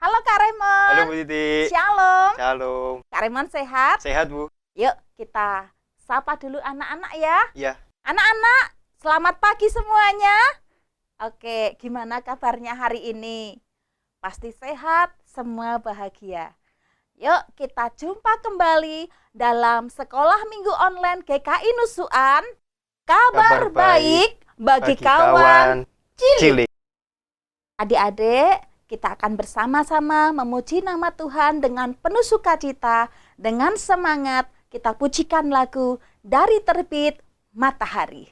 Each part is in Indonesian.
Halo Kak Halo Raymond. Bu Titi. Shalom. Shalom. Kak Raymond sehat? Sehat Bu? Yuk kita sapa dulu anak-anak ya. Ya. Anak-anak, selamat pagi semuanya. Oke, gimana kabarnya hari ini? Pasti sehat, semua bahagia. Yuk kita jumpa kembali dalam Sekolah Minggu Online GKI Nusuan. Kabar baik bagi kawan cilik. Adik-adik, kita akan bersama-sama memuji nama Tuhan dengan penuh sukacita, dengan semangat kita pujikan lagu Dari Terbit Matahari.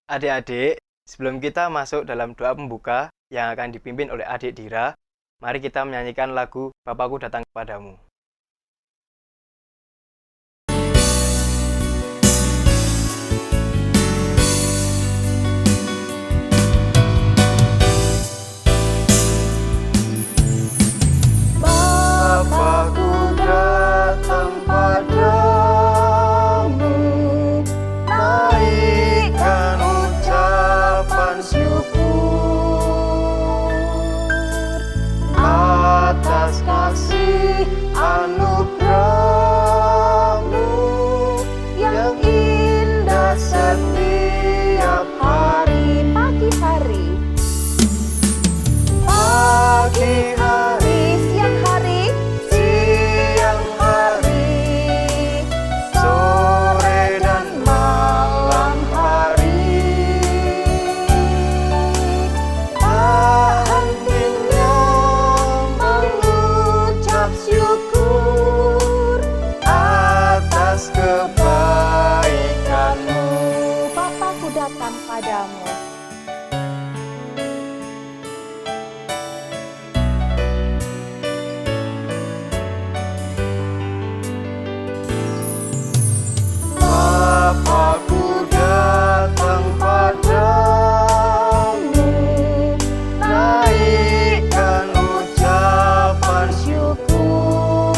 Adik-adik, sebelum kita masuk dalam doa pembuka yang akan dipimpin oleh adik Dira, mari kita menyanyikan lagu Bapakku Datang Kepadamu. Bapakku datang padamu, naikkan ucapan syukur atas kasih anugerah-Mu yang indah setiap hari. Pagi hari, siang hari, sore dan malam hari, tak hentinya mengucap syukur atas kebaikan-Mu. Bapakku datang padamu. Bapakku datang padamu, naikkan ucapan syukur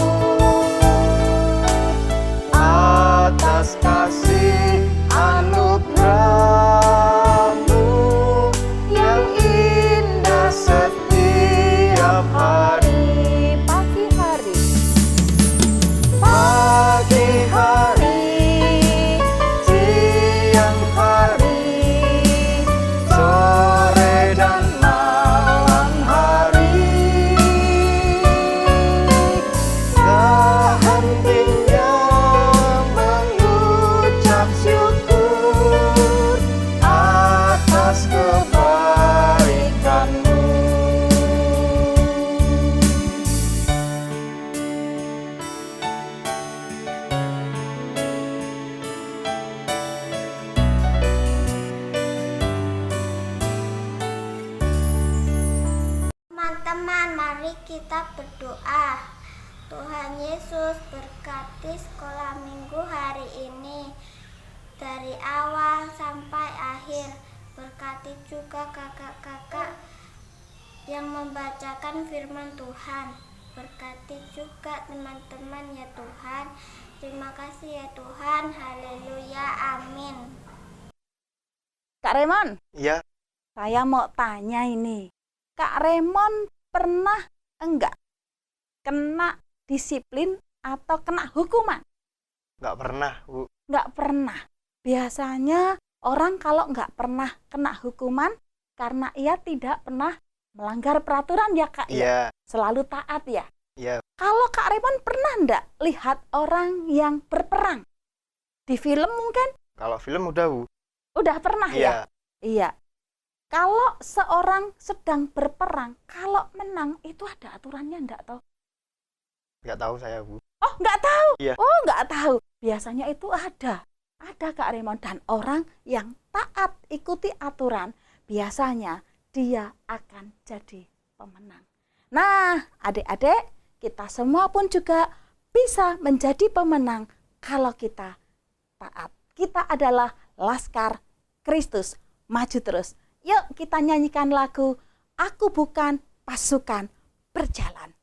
atas kasih anugerah-Mu ucap syukur atas kebaikan-Mu. Teman-teman, mari kita berdoa. Tuhan Yesus, berkati sekolah minggu hari ini dari awal sampai akhir. Berkati juga kakak-kakak yang membacakan firman Tuhan. Berkati juga teman-teman ya Tuhan. Terima kasih ya Tuhan. Haleluya. Amin. Kak Remon, Iya, saya mau tanya ini. Kak Remon pernah enggak kena disiplin atau kena hukuman? nggak pernah, Bu. Nggak pernah. Biasanya orang kalau nggak pernah kena hukuman karena ia tidak pernah melanggar peraturan ya Kak. Iya, Selalu taat ya. iya. Kalau Kak Remon pernah enggak lihat orang yang berperang? Di film mungkin? Kalau film udah, Bu. Udah pernah ya? Iya, Iya. Kalau seorang sedang berperang, kalau menang itu ada aturannya enggak toh? nggak tahu saya, Bu. Oh, nggak tahu. Iya. Oh, nggak tahu. Biasanya itu ada. Ada Kak Remon. Dan orang yang taat ikuti aturan, biasanya dia akan jadi pemenang. Nah, adik-adik, kita semua pun juga bisa menjadi pemenang kalau kita taat. Kita adalah Laskar Kristus. Maju terus. Yuk kita nyanyikan lagu Aku Bukan Pasukan Berjalan.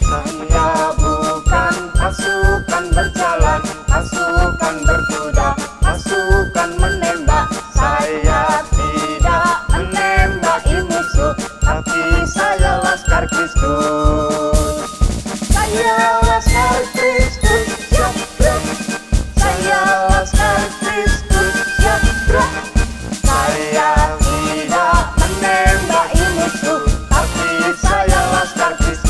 Saya bukan pasukan berjalan, pasukan berkuda, pasukan menembak. Saya tidak menembaki musuh, tapi saya Laskar Kristus. Saya Laskar Kristus, ya bro. Saya Laskar Kristus, ya bro. Saya tidak menembaki musuh, tapi saya Laskar Kristus.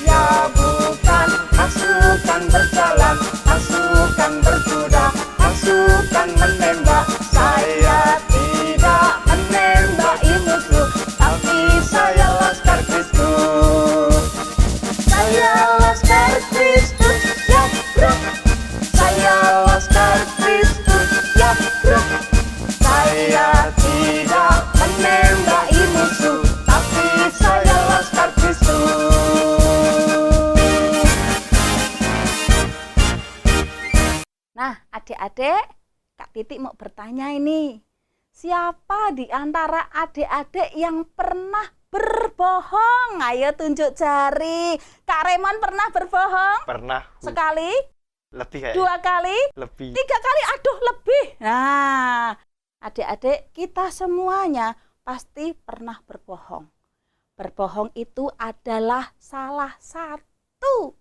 Ya bukan pasukan berjalan, pasukan berkuda, pasukan menembak. Saya tidak menembaki musuh, tapi saya Laskar Kristus. Saya Laskar Kristus, ya bro. Saya Laskar Kristus, ya bro. Saya tidak menembaki musuh, tapi saya Laskar Kristus. Nah, adik-adik, Kak Titik mau bertanya ini. Siapa di antara adik-adik yang pernah berbohong? Ayo tunjuk jari. Kak Remon pernah berbohong? Pernah, Bu. Sekali? Lebih kayak 2 kali? lebih. 3 kali? Aduh, lebih. Nah, adik-adik, kita semuanya pasti pernah berbohong. Berbohong itu adalah salah satu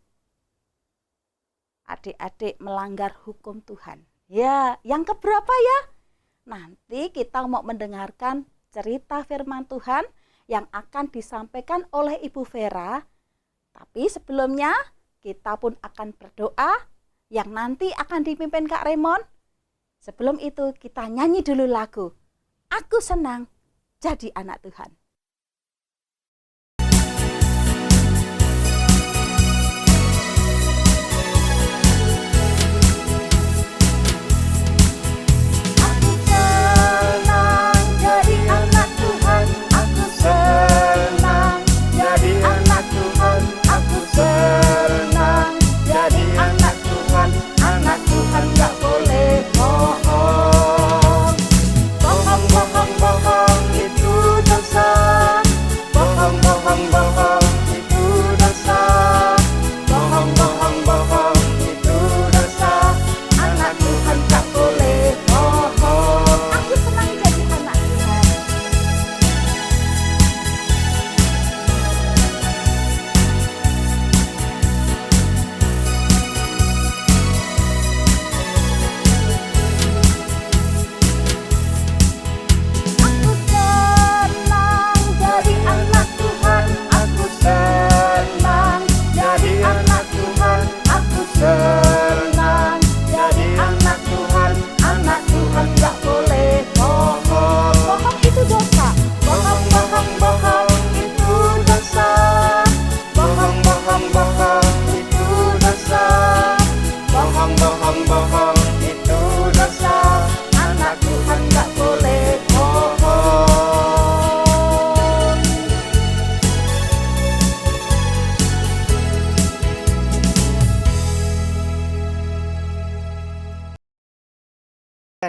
adik-adik melanggar hukum Tuhan. Ya, yang keberapa ya? Nanti kita mau mendengarkan cerita firman Tuhan yang akan disampaikan oleh Ibu Vera. Tapi sebelumnya kita pun akan berdoa yang nanti akan dipimpin Kak Remon. Sebelum itu kita nyanyi dulu lagu Aku Senang Jadi Anak Tuhan. Aku senang jadi anak Tuhan. Aku senang jadi anak Tuhan. Aku senang jadi anak Tuhan. Anak Tuhan gak boleh bohong. Bohong, bohong, bohong itu dosa.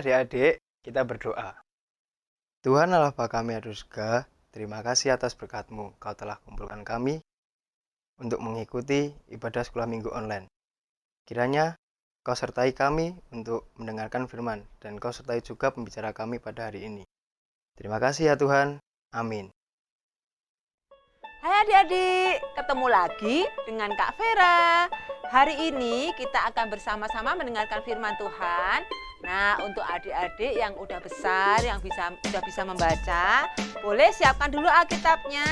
adik-adik, kita berdoa. Tuhan Allah Bapa kami yang di surga, terima kasih atas berkat-Mu. Kau telah kumpulkan kami untuk mengikuti ibadah sekolah minggu online. Kiranya Kau sertai kami untuk mendengarkan firman, dan Kau sertai juga pembicara kami pada hari ini. Terima kasih ya Tuhan. Amin. Hai adik-adik, ketemu lagi dengan Kak Vera. Hari ini kita akan bersama-sama mendengarkan firman Tuhan. Nah, untuk adik-adik yang udah besar, yang udah bisa membaca, boleh siapkan dulu Alkitabnya.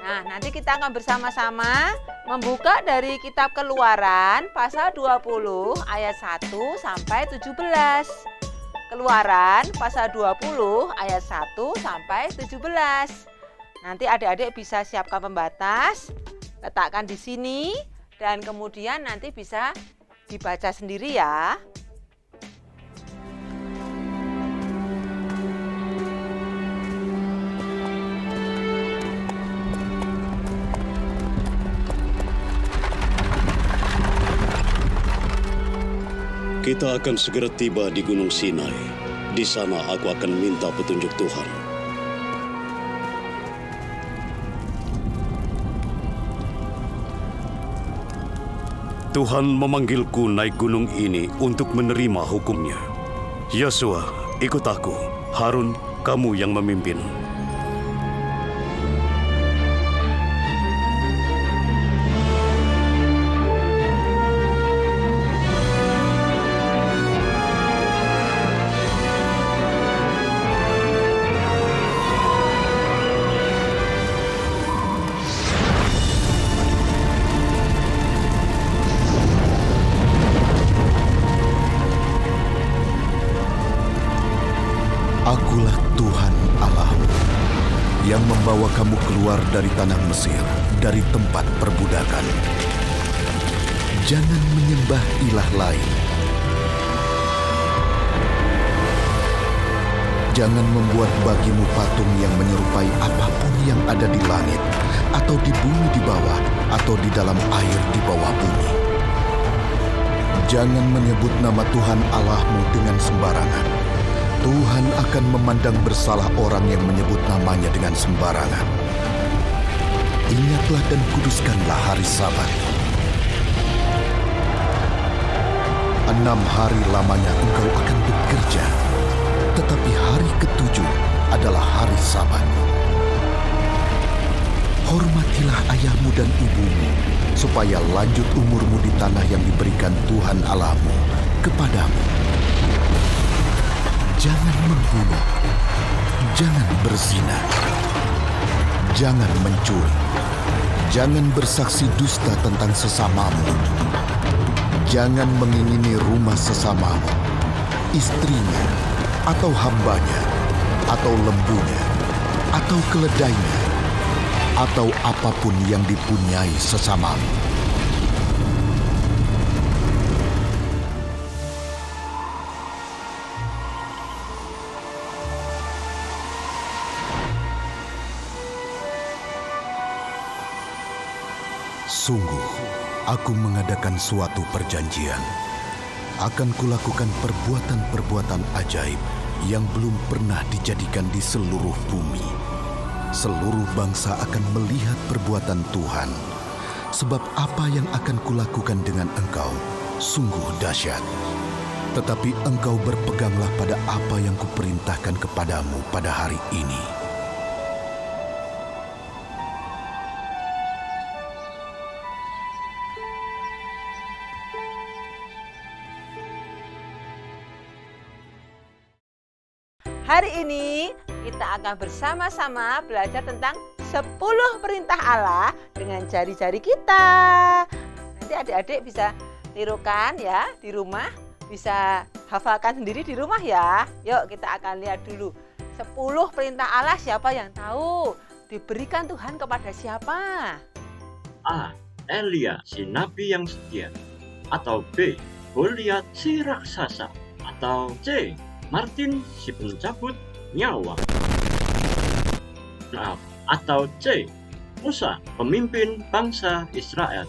Nah, nanti kita akan bersama-sama membuka dari kitab Keluaran pasal 20 ayat 1 sampai 17. Keluaran pasal 20 ayat 1 sampai 17. Nanti adik-adik bisa siapkan pembatas, letakkan di sini, dan kemudian nanti bisa dibaca sendiri ya. Kita akan segera tiba di Gunung Sinai. Di sana aku akan minta petunjuk Tuhan. Tuhan memanggilku naik gunung ini untuk menerima hukumnya. Yosua, ikut aku. Harun, kamu yang memimpin. Akulah Tuhan Allahmu yang membawa kamu keluar dari tanah Mesir, dari tempat perbudakan. Jangan menyembah ilah lain. Jangan membuat bagimu patung yang menyerupai apapun yang ada di langit, atau di bumi di bawah, atau di dalam air di bawah bumi. Jangan menyebut nama Tuhan Allahmu dengan sembarangan. Tuhan akan memandang bersalah orang yang menyebut namanya dengan sembarangan. Ingatlah dan kuduskanlah hari Sabat. 6 hari lamanya engkau akan bekerja, tetapi hari ke-7 adalah hari Sabat. Hormatilah ayahmu dan ibumu, supaya lanjut umurmu di tanah yang diberikan Tuhan Allahmu kepadamu. Jangan membunuh, jangan berzina, jangan mencuri, jangan bersaksi dusta tentang sesamamu, jangan mengingini rumah sesamamu, istrinya, atau hambanya, atau lembunya, atau keledainya, atau apapun yang dipunyai sesamamu. Sungguh, aku mengadakan suatu perjanjian. Akan kulakukan perbuatan-perbuatan ajaib yang belum pernah dijadikan di seluruh bumi. Seluruh bangsa akan melihat perbuatan Tuhan, sebab apa yang akan kulakukan dengan engkau sungguh dahsyat. Tetapi engkau berpeganglah pada apa yang kuperintahkan kepadamu pada hari ini. Hari ini kita akan bersama-sama belajar tentang 10 perintah Allah dengan jari-jari kita. Nanti adik-adik bisa tirukan ya di rumah, bisa hafalkan sendiri di rumah ya. Yuk kita akan lihat dulu 10 perintah Allah, siapa yang tahu? Diberikan Tuhan kepada siapa? A. Elia, si nabi yang setia. Atau B. Goliat, si raksasa. Atau C. Martin, si pencabut nyawa. Atau C. Musa, pemimpin bangsa Israel.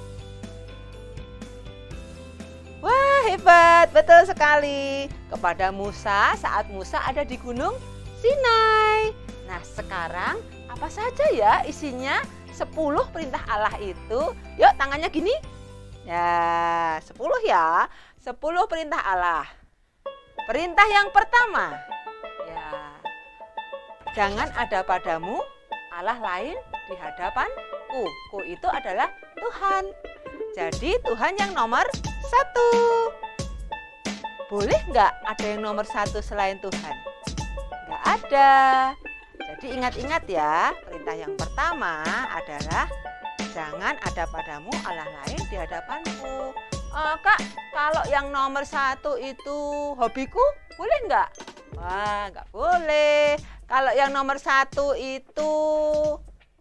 Wah, Hebat, betul sekali. Kepada Musa saat Musa ada di Gunung Sinai. Nah, sekarang apa saja ya isinya 10 perintah Allah itu? Yuk, tangannya gini. Ya, 10 ya. 10 perintah Allah. Perintah yang pertama. Ya. Jangan ada padamu Allah lain di hadapanku. Ku itu adalah Tuhan. Jadi Tuhan yang nomor 1. Boleh nggak ada yang nomor 1 selain Tuhan? Nggak ada. Jadi ingat-ingat ya, perintah yang pertama adalah jangan ada padamu Allah lain di hadapanku. Kak, kalau yang nomor 1 itu hobiku, boleh nggak? Wah, nggak boleh. Kalau yang nomor 1 itu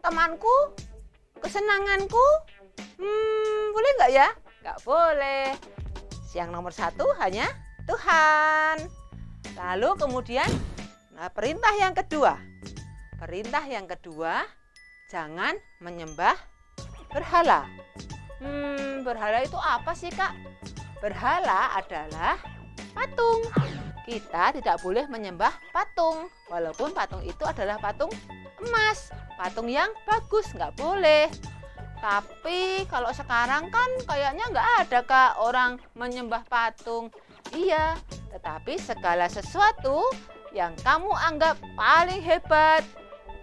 temanku, kesenanganku, boleh nggak ya? Nggak boleh. Yang nomor 1 hanya Tuhan. Lalu kemudian, perintah yang kedua. Perintah yang kedua, jangan menyembah berhala. Berhala itu apa sih, Kak? Berhala adalah patung. Kita tidak boleh menyembah patung. Walaupun patung itu adalah patung emas. Patung yang bagus, nggak boleh. Tapi kalau sekarang kan kayaknya nggak ada, Kak, orang menyembah patung. Iya, tetapi segala sesuatu yang kamu anggap paling hebat,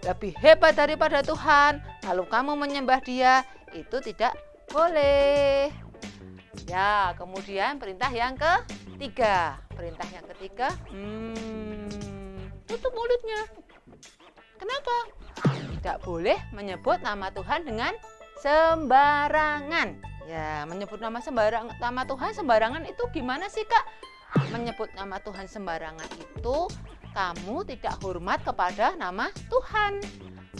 lebih hebat daripada Tuhan, lalu kamu menyembah Dia, itu tidak boleh. Ya, kemudian perintah yang ketiga. Perintah yang ketiga, tutup mulutnya. Kenapa? Tidak boleh menyebut nama Tuhan dengan sembarangan. Ya, menyebut nama Tuhan sembarangan itu gimana sih, Kak? Menyebut nama Tuhan sembarangan itu kamu tidak hormat kepada nama Tuhan.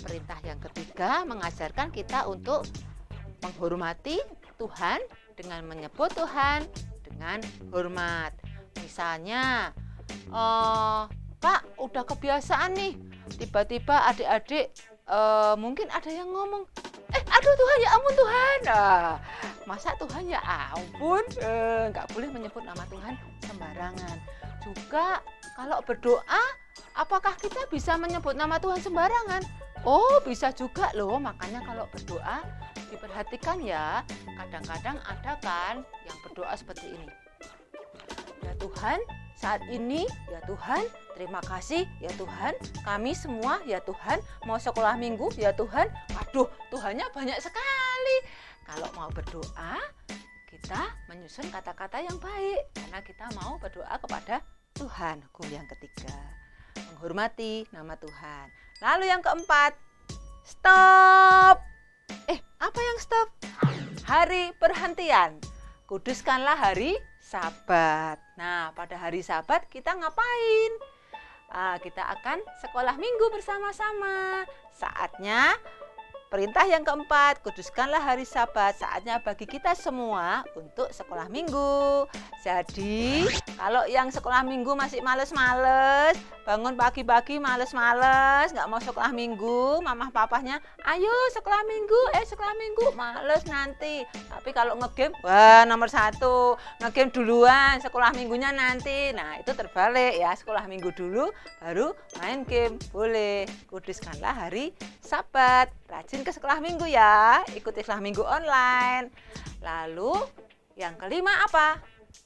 Perintah yang ketiga mengajarkan kita untuk menghormati Tuhan dengan menyebut Tuhan dengan hormat. Misalnya, Pak, udah kebiasaan nih, tiba-tiba adik-adik mungkin ada yang ngomong, aduh Tuhan, ya ampun Tuhan. Masa Tuhan ya ampun, nggak boleh menyebut nama Tuhan sembarangan. Juga kalau berdoa, apakah kita bisa menyebut nama Tuhan sembarangan? Oh, bisa juga loh. Makanya kalau berdoa diperhatikan ya. Kadang-kadang ada kan yang berdoa seperti ini. Ya Tuhan, saat ini ya Tuhan, terima kasih ya Tuhan, kami semua ya Tuhan mau sekolah minggu ya Tuhan. Waduh, Tuhannya banyak sekali. Kalau mau berdoa, kita menyusun kata-kata yang baik karena kita mau berdoa kepada Tuhan. Hukum yang ketiga, menghormati nama Tuhan. Lalu yang keempat, stop. Apa yang stop? Hari perhentian. Kuduskanlah hari Sabat. Nah, pada hari Sabat kita ngapain? Kita akan sekolah minggu bersama-sama. Saatnya perintah yang keempat, kuduskanlah hari Sabat. Saatnya bagi kita semua untuk sekolah minggu. Jadi, kalau yang sekolah minggu masih males-males, bangun pagi-pagi males-males, nggak mau sekolah minggu, mama papahnya, ayo sekolah minggu, males nanti. Tapi kalau ngegame, wah nomor 1, ngegame duluan, sekolah minggunya nanti. Nah, itu terbalik ya, sekolah minggu dulu, baru main game. Boleh, kuduskanlah hari Sabat. Rajin ke sekolah minggu ya, ikuti sekolah minggu online. Lalu yang kelima apa?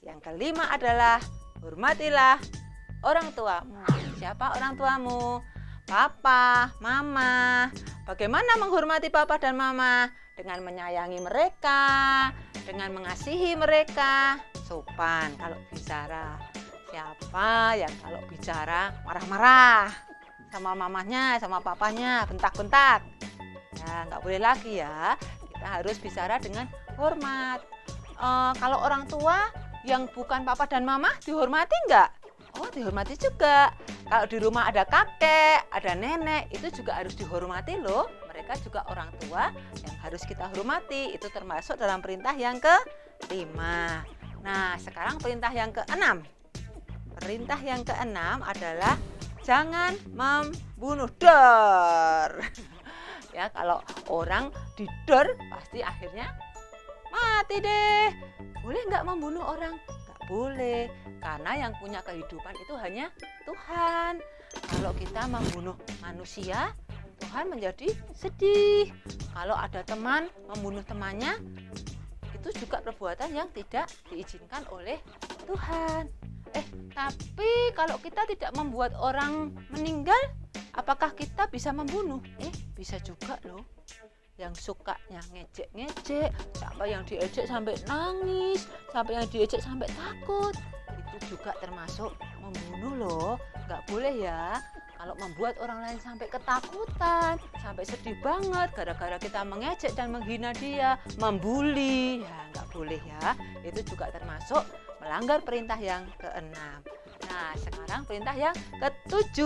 Yang kelima adalah hormatilah orang tuamu. Siapa orang tuamu? Papa, mama. Bagaimana menghormati papa dan mama? Dengan menyayangi mereka, dengan mengasihi mereka, sopan kalau bicara. Siapa yang kalau bicara marah-marah sama mamanya, sama papanya, bentak-bentak? Ya, nggak boleh lagi ya. Kita harus bicara dengan hormat. Kalau orang tua yang bukan papa dan mama dihormati nggak? Oh, dihormati juga. Kalau di rumah ada kakek, ada nenek, itu juga harus dihormati loh. Mereka juga orang tua yang harus kita hormati. Itu termasuk dalam perintah yang kelima. Nah, sekarang perintah yang keenam. Perintah yang keenam adalah jangan membunuh. Dor. Ya, kalau orang didor pasti akhirnya mati deh. Boleh nggak membunuh orang? Nggak nggak boleh. Karena yang punya kehidupan itu hanya Tuhan. Kalau kita membunuh manusia, Tuhan menjadi sedih. Kalau ada teman membunuh temannya, itu juga perbuatan yang tidak diizinkan oleh Tuhan. Tapi kalau kita tidak membuat orang meninggal, apakah kita bisa membunuh? Bisa juga loh. Yang sukanya ngejek-ngejek, sampai yang diejek sampai nangis, sampai yang diejek sampai takut, itu juga termasuk membunuh loh. Nggak boleh ya. Kalau membuat orang lain sampai ketakutan, sampai sedih banget gara-gara kita mengejek dan menghina dia, membuli, ya nggak boleh ya. Itu juga termasuk melanggar perintah yang ke-6. Nah, sekarang perintah yang ke-7,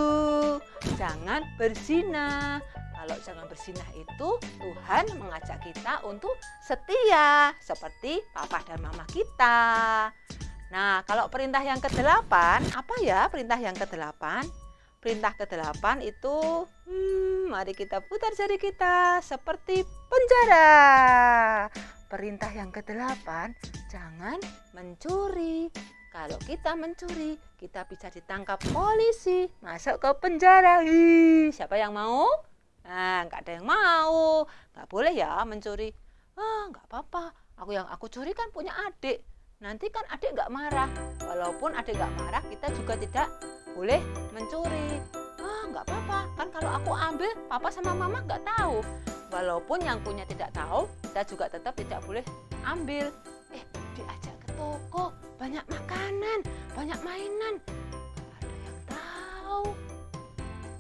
jangan berzina. Kalau jangan berzinah itu Tuhan mengajak kita untuk setia seperti papa dan mama kita. Nah, kalau perintah yang ke-8, apa ya perintah yang ke-8? Perintah ke-8 itu, mari kita putar jari kita seperti penjara. Perintah yang ke-8, jangan mencuri. Kalau kita mencuri, kita bisa ditangkap polisi, masuk ke penjara. Siapa yang mau? Nah, nggak ada yang mau. Nggak boleh ya mencuri. Nggak apa-apa. Yang aku curi kan punya adik. Nanti kan adik nggak marah. Walaupun adik nggak marah, kita juga tidak boleh mencuri. Nggak apa-apa. Kan kalau aku ambil, papa sama mama nggak tahu. Walaupun yang punya tidak tahu, kita juga tetap tidak boleh ambil. Diajak ke toko, banyak makanan, banyak mainan. Nggak ada yang tahu.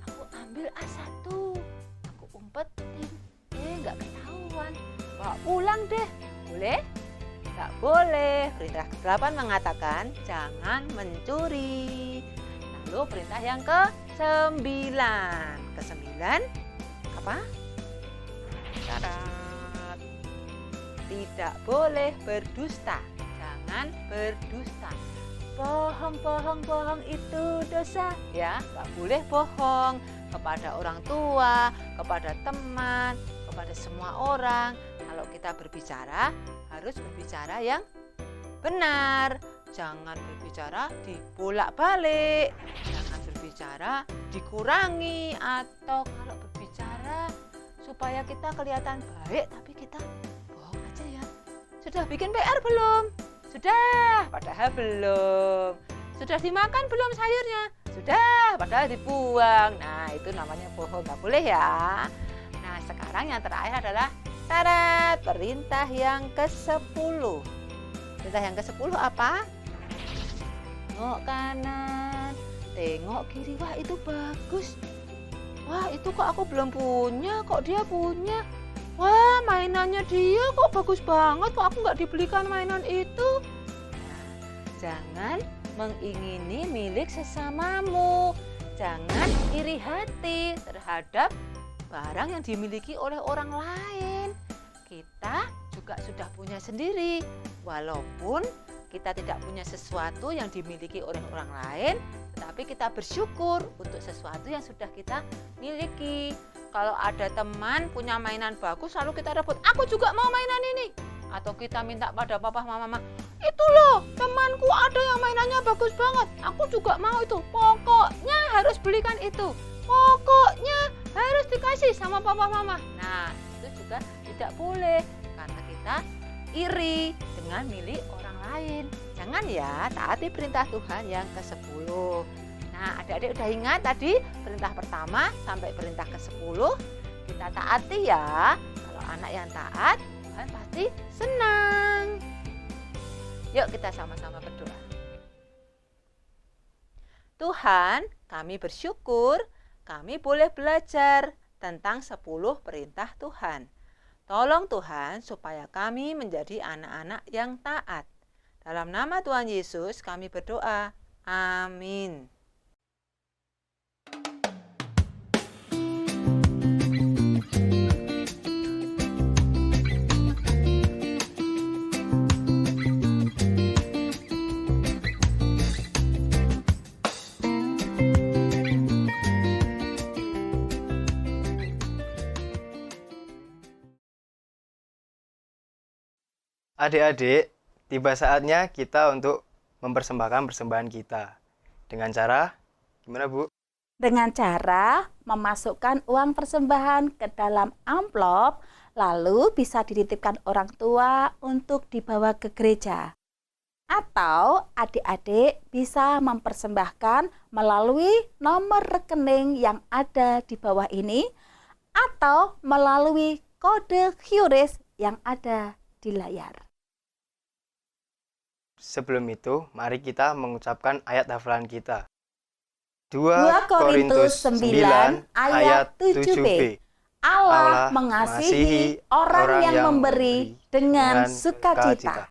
Aku ambil A1. Umpetin, nggak ketahuan, bawa pulang deh, boleh? Nggak boleh. Perintah ke-8 mengatakan jangan mencuri. Lalu perintah yang ke-9, apa? Syarat, tidak boleh berdusta. Jangan berdusta. Bohong itu dosa, ya, nggak boleh bohong kepada orang tua, kepada teman, kepada semua orang. Kalau kita berbicara, harus berbicara yang benar. Jangan berbicara dibolak-balik, jangan berbicara dikurangi, atau kalau berbicara supaya kita kelihatan baik, tapi kita bohong aja ya. Sudah bikin PR belum? Sudah, padahal belum. Sudah dimakan belum sayurnya? Sudah, padahal dibuang. Nah, itu namanya bohong, nggak boleh ya. Nah, sekarang yang terakhir adalah syarat perintah yang ke-10. Perintah yang ke-10 apa? Tengok kanan, tengok kiri. Wah, itu bagus. Wah, itu kok aku belum punya, kok dia punya. Wah, mainannya dia kok bagus banget, kok aku nggak dibelikan mainan itu. Nah, jangan mengingini milik sesamamu. Jangan iri hati terhadap barang yang dimiliki oleh orang lain. Kita juga sudah punya sendiri. Walaupun kita tidak punya sesuatu yang dimiliki oleh orang lain, tetapi kita bersyukur untuk sesuatu yang sudah kita miliki. Kalau ada teman punya mainan bagus, lalu kita rebut, aku juga mau mainan ini. Atau kita minta pada papa mama, itu loh temanku ada yang mainannya bagus banget, aku juga mau itu. Pokoknya harus belikan itu. Pokoknya harus dikasih sama papa mama. Nah, itu juga tidak boleh karena kita iri dengan milik orang lain. Jangan ya, taati perintah Tuhan yang ke-10. Nah, adik-adik udah ingat tadi perintah pertama sampai perintah ke-10 kita taati ya. Kalau anak yang taat, Tuhan pasti senang. Yuk kita sama-sama berdoa. Tuhan, kami bersyukur kami boleh belajar tentang 10 perintah Tuhan. Tolong Tuhan supaya kami menjadi anak-anak yang taat. Dalam nama Tuhan Yesus kami berdoa. Amin. Adik-adik, tiba saatnya kita untuk mempersembahkan persembahan kita. Dengan cara, gimana Bu? Dengan cara memasukkan uang persembahan ke dalam amplop, lalu bisa dititipkan orang tua untuk dibawa ke gereja. Atau adik-adik bisa mempersembahkan melalui nomor rekening yang ada di bawah ini, atau melalui kode QRIS yang ada di layar. Sebelum itu, mari kita mengucapkan ayat hafalan kita. 2 2 Korintus 9 ayat 7b. Allah mengasihi orang yang memberi dengan sukacita.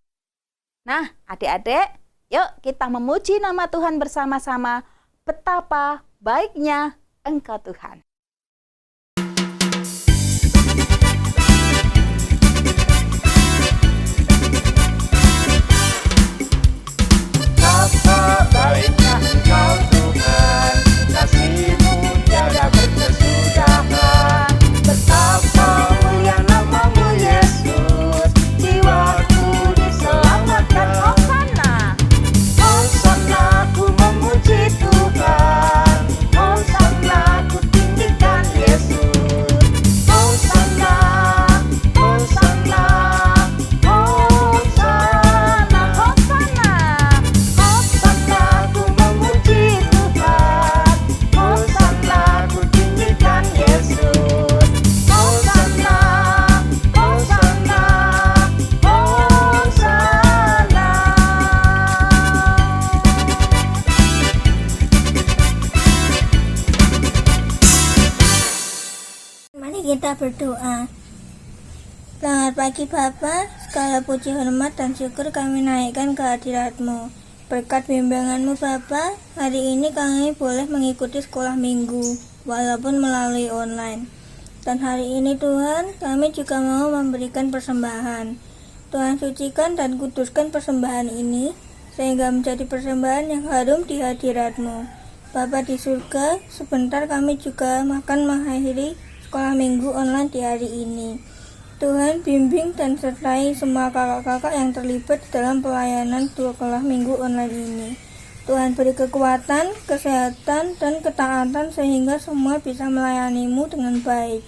Nah, adik-adik, yuk kita memuji nama Tuhan bersama-sama. Betapa baiknya Engkau Tuhan. Betapa baiknya Engkau Tuhan, kasih-Mu tiada berkesudahan. Betapa mulia nama-Mu Yesus, jiwaku diselamatkan. Hosana. Hosana, ku memuji Tuhan. Hosana, ku tinggikan Yesus. Hosana, Hosana, Hosana, Hosana. Hosana, ku memuji Tuhan. Hosana, ku tinggikan Yesus. Hosana, Hosana, Hosana. Mari kita berdoa. Selamat pagi Bapa, segala puji hormat dan syukur kami naikkan ke hadirat-Mu. Berkat bimbingan-Mu Bapa, hari ini kami boleh mengikuti sekolah minggu, walaupun melalui online. Dan hari ini Tuhan, kami juga mau memberikan persembahan. Tuhan sucikan dan kuduskan persembahan ini, sehingga menjadi persembahan yang harum di hadirat-Mu. Bapa di surga, sebentar kami juga akan mengakhiri sekolah minggu online di hari ini. Tuhan bimbing dan sertai semua kakak-kakak yang terlibat dalam pelayanan sekolah minggu online ini. Tuhan beri kekuatan, kesehatan, dan ketaatan sehingga semua bisa melayani-Mu dengan baik.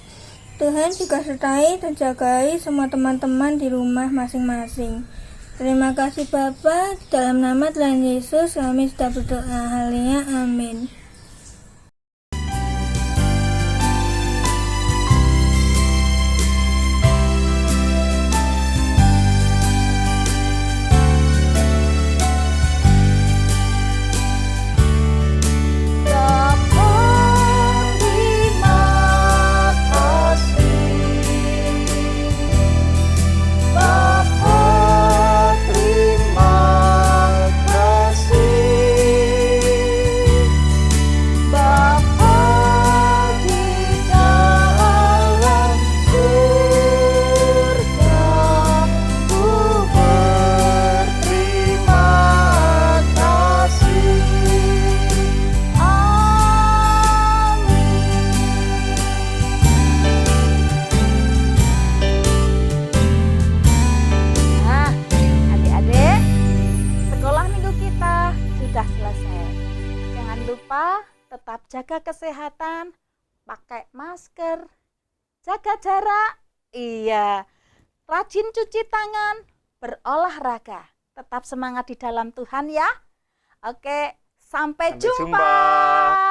Tuhan juga sertai dan jagai semua teman-teman di rumah masing-masing. Terima kasih Bapa, dalam nama Tuhan Yesus kami sudah berdoa. Haleluya, amin. Nah, adik-adik, sekolah minggu kita sudah selesai. Jangan lupa tetap jaga kesehatan, pakai masker, jaga jarak, iya, rajin cuci tangan, berolahraga. Tetap semangat di dalam Tuhan ya. Oke, sampai Sampai jumpa. jumpa.